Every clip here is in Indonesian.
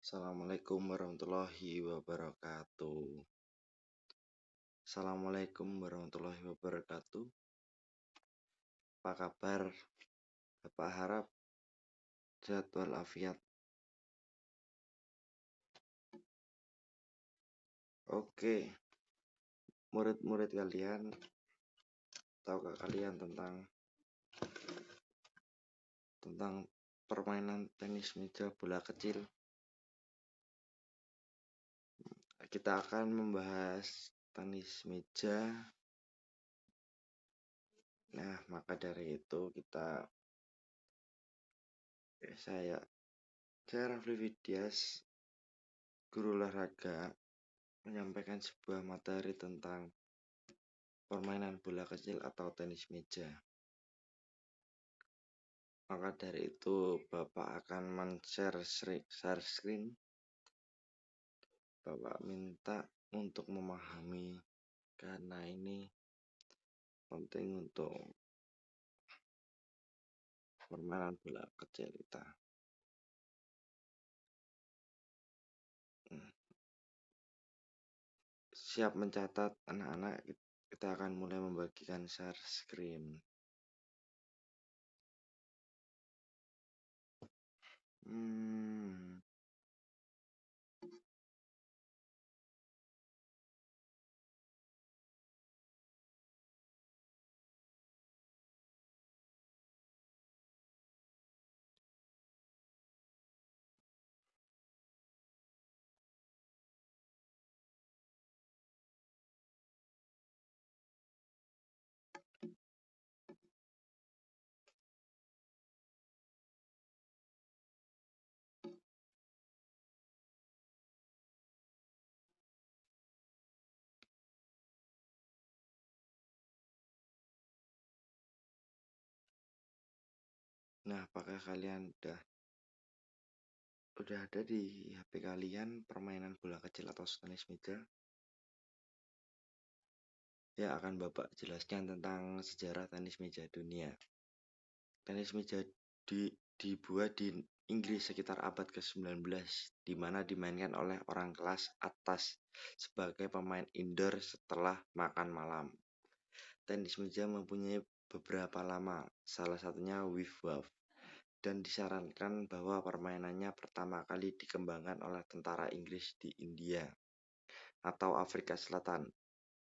Assalamualaikum warahmatullahi wabarakatuh. Assalamualaikum warahmatullahi wabarakatuh. Apa kabar? Bapak harap sehat walafiat. Oke, murid-murid kalian, tahukah kalian tentang permainan tenis meja bola kecil? Kita akan membahas tenis meja. Nah, maka dari itu saya Rafli Widias, guru olahraga, menyampaikan sebuah materi tentang permainan bola kecil atau tenis meja. Maka dari itu Bapak akan men-share screen. Bapak minta untuk memahami karena ini penting untuk permainan bola kecil kita. Siap mencatat anak-anak, kita akan mulai membagikan share screen. Nah, apakah kalian udah ada di HP kalian permainan bola kecil atau tenis meja? Ya, akan Bapak jelaskan tentang sejarah tenis meja dunia. Tenis meja dibuat di Inggris sekitar abad ke-19, di mana dimainkan oleh orang kelas atas sebagai pemain indoor setelah makan malam. Tenis meja mempunyai beberapa nama, salah satunya Wave, dan disarankan bahwa permainannya pertama kali dikembangkan oleh tentara Inggris di India atau Afrika Selatan,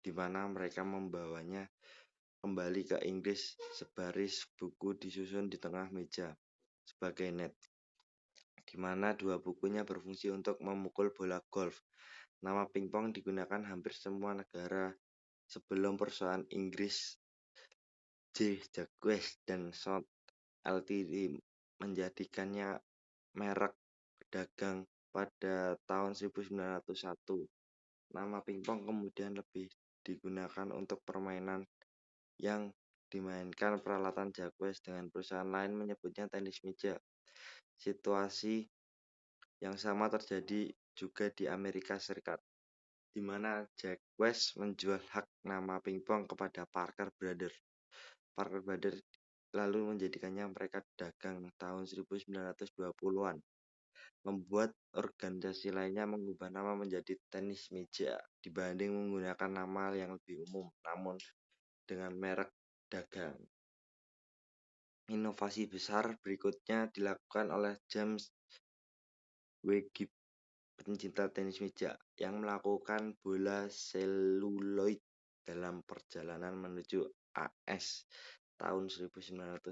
di mana mereka membawanya kembali ke Inggris sebaris buku disusun di tengah meja sebagai net, di mana dua bukunya berfungsi untuk memukul bola golf. Nama pingpong digunakan hampir semua negara sebelum perusahaan Inggris Jacques dan Sons Ltd menjadikannya merek dagang pada tahun 1901. Nama pingpong kemudian lebih digunakan untuk permainan yang dimainkan peralatan Jacques dengan perusahaan lain menyebutnya tenis meja. Situasi yang sama terjadi juga di Amerika Serikat, di mana Jacques menjual hak nama pingpong kepada Parker Brothers. Parker Brothers lalu menjadikannya mereka dagang tahun 1920-an. Membuat organisasi lainnya mengubah nama menjadi tenis meja dibanding menggunakan nama yang lebih umum, namun dengan merek dagang. Inovasi besar berikutnya dilakukan oleh James Webb, pencinta tenis meja, yang melakukan bola seluloid dalam perjalanan menuju AS tahun 1901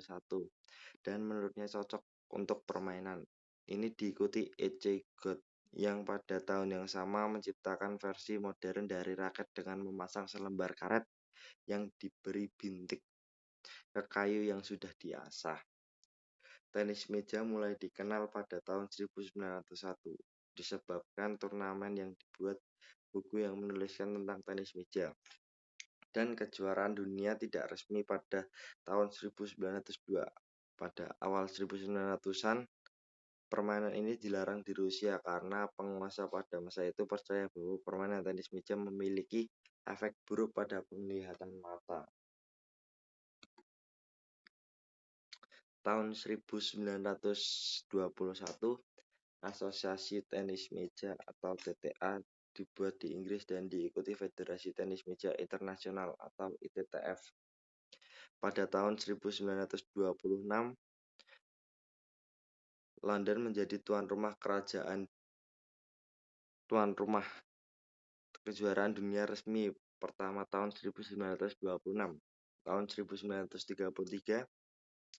dan menurutnya cocok untuk permainan. Ini diikuti E.C. Goode yang pada tahun yang sama menciptakan versi modern dari raket dengan memasang selembar karet yang diberi bintik ke kayu yang sudah diasah. Tenis meja mulai dikenal pada tahun 1901 disebabkan turnamen yang dibuat buku yang menuliskan tentang tenis meja. Dan kejuaraan dunia tidak resmi pada tahun 1902. Pada awal 1900-an, permainan ini dilarang di Rusia karena penguasa pada masa itu percaya bahwa permainan tenis meja memiliki efek buruk pada penglihatan mata. Tahun 1921, Asosiasi Tenis Meja atau TTA dibuat di Inggris dan diikuti Federasi Tenis Meja Internasional atau ITTF. Pada tahun 1926, London menjadi tuan rumah kejuaraan dunia resmi pertama tahun 1926. Tahun 1933,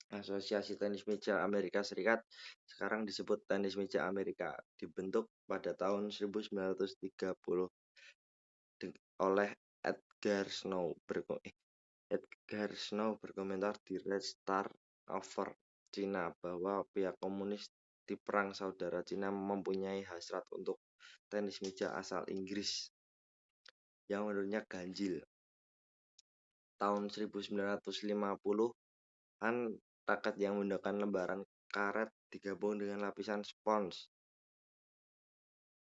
Asosiasi Tenis Meja Amerika Serikat, sekarang disebut Tenis Meja Amerika, dibentuk pada tahun 1930 oleh Edgar Snow berkomentar di Red Star Over China bahwa pihak komunis di Perang Saudara Cina mempunyai hasrat untuk tenis meja asal Inggris yang menurutnya ganjil. Tahun 1950-an, raket yang menggunakan lembaran karet digabung dengan lapisan spons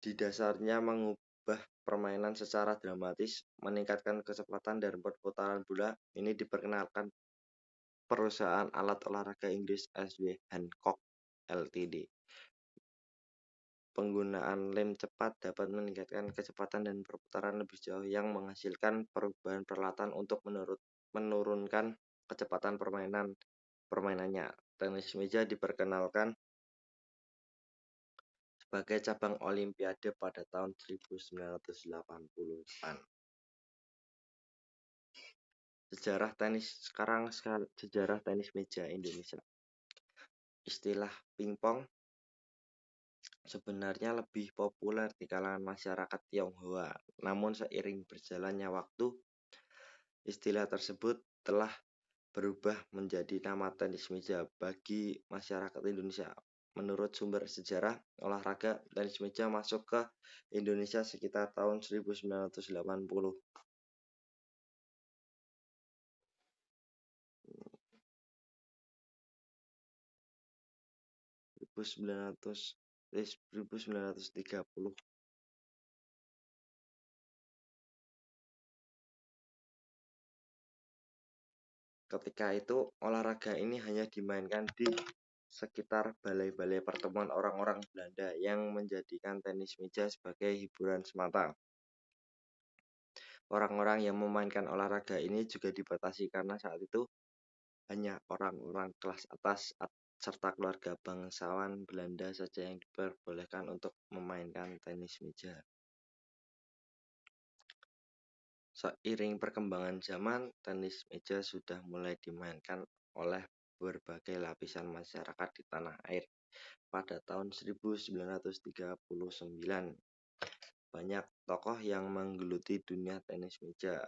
di dasarnya mengubah permainan secara dramatis, meningkatkan kecepatan dan perputaran bola. Ini diperkenalkan perusahaan alat olahraga Inggris S.W. Hancock Ltd. Penggunaan lem cepat dapat meningkatkan kecepatan dan perputaran lebih jauh yang menghasilkan perubahan peralatan untuk menurunkan kecepatan permainannya. Tenis meja diperkenalkan sebagai cabang olimpiade pada tahun 1980-an. Sejarah tenis meja Indonesia. Istilah pingpong sebenarnya lebih populer di kalangan masyarakat Tionghoa. Namun seiring berjalannya waktu, istilah tersebut telah berubah menjadi nama tenis meja bagi masyarakat Indonesia. Menurut sumber sejarah olahraga, tenis meja masuk ke Indonesia sekitar tahun 1980. Ketika itu, olahraga ini hanya dimainkan di sekitar balai-balai pertemuan orang-orang Belanda yang menjadikan tenis meja sebagai hiburan semata. Orang-orang yang memainkan olahraga ini juga dibatasi karena saat itu hanya orang-orang kelas atas serta keluarga bangsawan Belanda saja yang diperbolehkan untuk memainkan tenis meja. Seiring perkembangan zaman, tenis meja sudah mulai dimainkan oleh berbagai lapisan masyarakat di tanah air. Pada tahun 1939, banyak tokoh yang menggeluti dunia tenis meja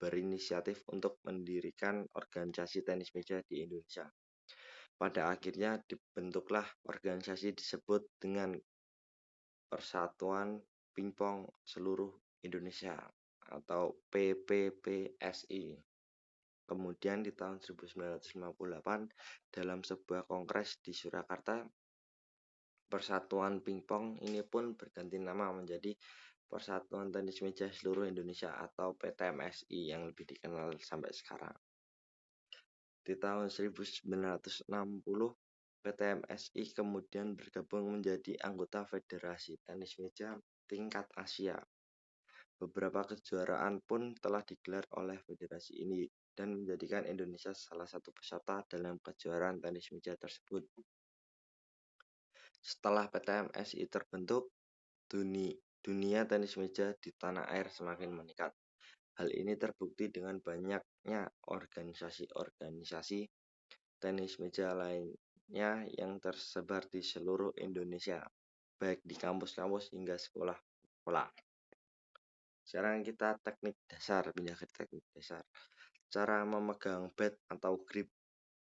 berinisiatif untuk mendirikan organisasi tenis meja di Indonesia. Pada akhirnya dibentuklah organisasi disebut dengan Persatuan Pingpong Seluruh Indonesia atau PPPSI. Kemudian di tahun 1958, dalam sebuah kongres di Surakarta, Persatuan Pingpong ini pun berganti nama menjadi Persatuan Tenis Meja Seluruh Indonesia atau PTMSI yang lebih dikenal sampai sekarang. Di tahun 1960, PTMSI kemudian bergabung menjadi anggota Federasi Tenis Meja tingkat Asia. Beberapa kejuaraan pun telah digelar oleh federasi ini dan menjadikan Indonesia salah satu peserta dalam kejuaraan tenis meja tersebut. Setelah PTMSI terbentuk, dunia tenis meja di tanah air semakin meningkat. Hal ini terbukti dengan banyaknya organisasi-organisasi tenis meja lainnya yang tersebar di seluruh Indonesia, baik di kampus-kampus hingga sekolah-sekolah. Sekarang kita pindah ke teknik dasar. Cara memegang bat atau grip.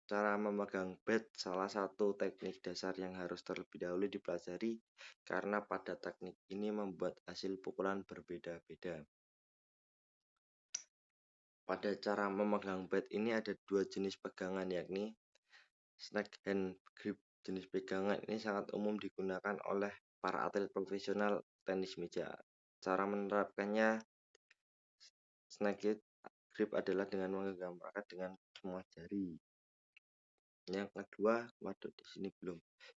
Cara memegang bat salah satu teknik dasar yang harus terlebih dahulu dipelajari karena pada teknik ini membuat hasil pukulan berbeda-beda. Pada cara memegang bat ini ada dua jenis pegangan, yakni snake hand grip. Jenis pegangan ini sangat umum digunakan oleh para atlet profesional tenis meja. Cara menerapkannya snake grip adalah dengan menggenggam raket dengan semua jari. Yang kedua,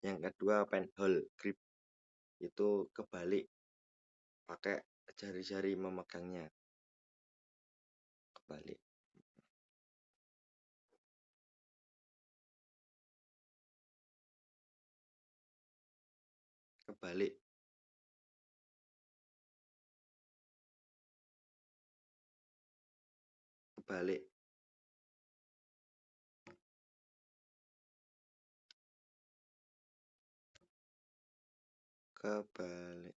Yang kedua penhold grip. itu kebalik, pakai jari-jari memegangnya kebalik. Kebalik. Kebalik. Kebalik.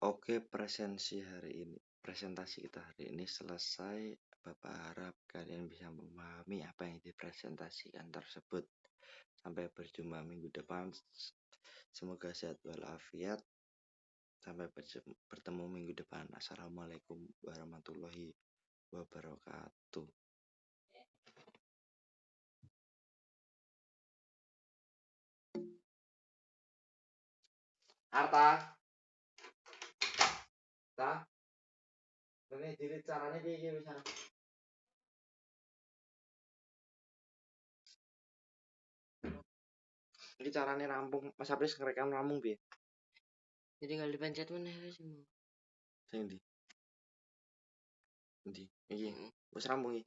Oke, presentasi kita hari ini selesai. Bapak harap kalian bisa memahami apa yang dipresentasikan tersebut. Sampai berjumpa minggu depan. Semoga sehat walafiat. Sampai bertemu minggu depan. Assalamualaikum warahmatullahi wabarakatuh. Harta. Ini jadi caranya kayak gini bisa. Ini caranya rampung. Mas Apris ngerekam rampung bi. Jadi tinggal dipencet mana semua. Sing ndi? Iki. Wis rampung iki.